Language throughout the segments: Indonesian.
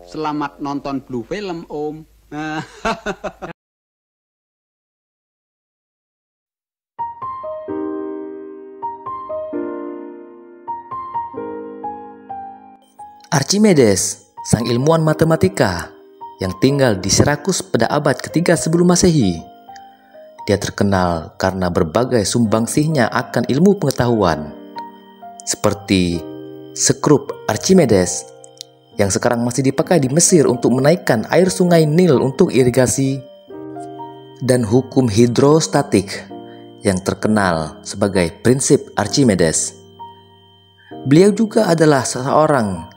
Selamat nonton Blue Film, Om. Archimedes, sang ilmuwan matematika yang tinggal di Sirakus pada abad ketiga sebelum Masehi. Dia terkenal karena berbagai sumbangsihnya akan ilmu pengetahuan, seperti skrup Archimedes yang sekarang masih dipakai di Mesir untuk menaikkan air sungai Nil untuk irigasi, dan hukum hidrostatik yang terkenal sebagai prinsip Archimedes. Beliau juga adalah seseorang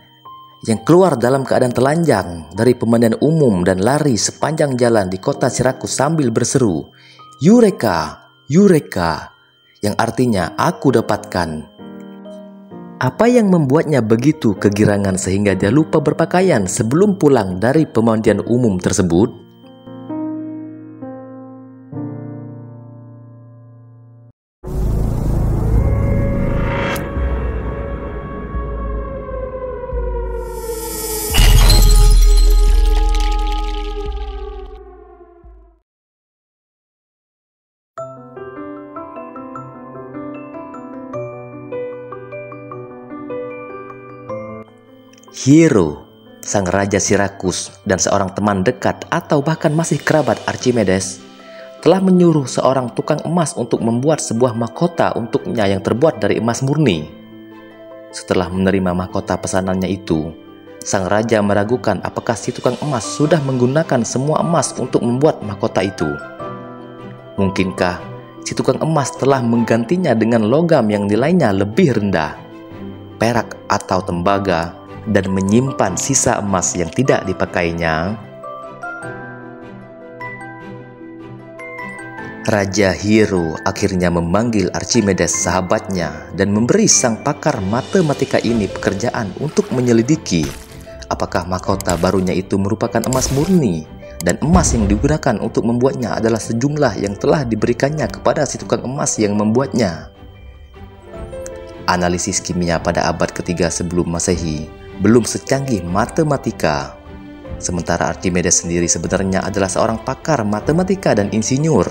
yang keluar dalam keadaan telanjang dari pemandian umum dan lari sepanjang jalan di kota Sirakus sambil berseru, "Eureka! Eureka!" yang artinya "aku dapatkan." Apa yang membuatnya begitu kegirangan sehingga dia lupa berpakaian sebelum pulang dari pemandian umum tersebut? Hiero, sang raja Sirakus dan seorang teman dekat atau bahkan masih kerabat Archimedes, telah menyuruh seorang tukang emas untuk membuat sebuah mahkota untuknya yang terbuat dari emas murni. Setelah menerima mahkota pesanannya itu, sang raja meragukan apakah si tukang emas sudah menggunakan semua emas untuk membuat mahkota itu. Mungkinkah si tukang emas telah menggantinya dengan logam yang nilainya lebih rendah, perak atau tembaga, dan menyimpan sisa emas yang tidak dipakainya? Raja Hiero akhirnya memanggil Archimedes sahabatnya dan memberi sang pakar matematika ini pekerjaan untuk menyelidiki apakah mahkota barunya itu merupakan emas murni, dan emas yang digunakan untuk membuatnya adalah sejumlah yang telah diberikannya kepada si tukang emas yang membuatnya. Analisis kimia pada abad ketiga sebelum Masehi belum secanggih matematika. Sementara Archimedes sendiri sebenarnya adalah seorang pakar matematika dan insinyur.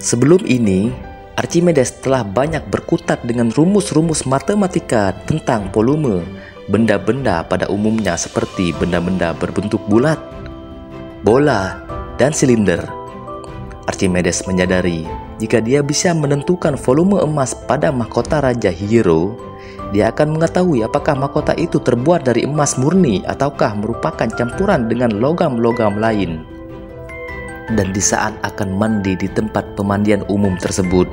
Sebelum ini, Archimedes telah banyak berkutat dengan rumus-rumus matematika tentang volume benda-benda pada umumnya seperti benda-benda berbentuk bulat, bola, dan silinder. Archimedes menyadari jika dia bisa menentukan volume emas pada mahkota Raja Hiero, dia akan mengetahui apakah mahkota itu terbuat dari emas murni ataukah merupakan campuran dengan logam-logam lain. Dan di saat akan mandi di tempat pemandian umum tersebut,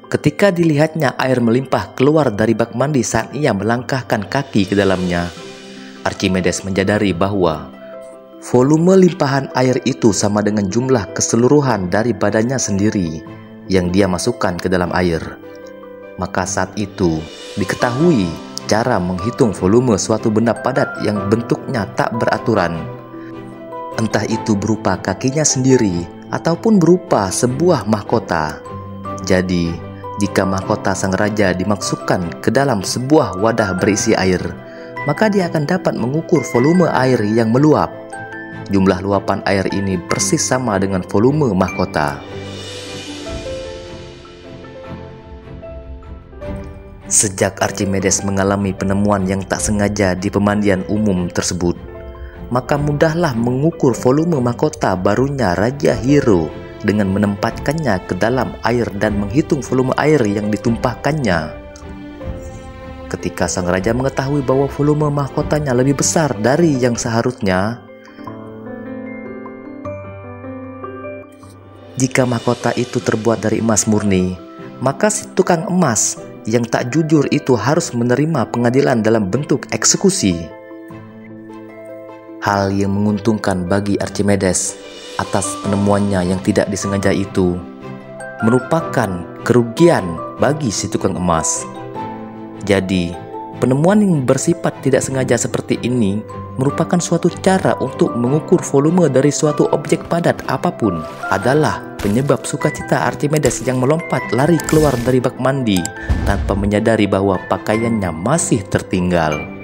ketika dilihatnya air melimpah keluar dari bak mandi saat ia melangkahkan kaki ke dalamnya, Archimedes menyadari bahwa volume limpahan air itu sama dengan jumlah keseluruhan dari badannya sendiri yang dia masukkan ke dalam air. Maka saat itu diketahui cara menghitung volume suatu benda padat yang bentuknya tak beraturan, entah itu berupa kakinya sendiri ataupun berupa sebuah mahkota. Jadi, jika mahkota sang raja dimasukkan ke dalam sebuah wadah berisi air, maka dia akan dapat mengukur volume air yang meluap. Jumlah luapan air ini persis sama dengan volume mahkota. Sejak Archimedes mengalami penemuan yang tak sengaja di pemandian umum tersebut, maka mudahlah mengukur volume mahkota barunya Raja Hiero dengan menempatkannya ke dalam air dan menghitung volume air yang ditumpahkannya. Ketika sang raja mengetahui bahwa volume mahkotanya lebih besar dari yang seharusnya, jika mahkota itu terbuat dari emas murni, maka si tukang emas yang tak jujur itu harus menerima pengadilan dalam bentuk eksekusi. Hal yang menguntungkan bagi Archimedes atas penemuannya yang tidak disengaja itu merupakan kerugian bagi si tukang emas. Jadi, penemuan yang bersifat tidak sengaja seperti ini merupakan suatu cara untuk mengukur volume dari suatu objek padat apapun, adalah penyebab sukacita Archimedes yang melompat lari keluar dari bak mandi tanpa menyadari bahwa pakaiannya masih tertinggal.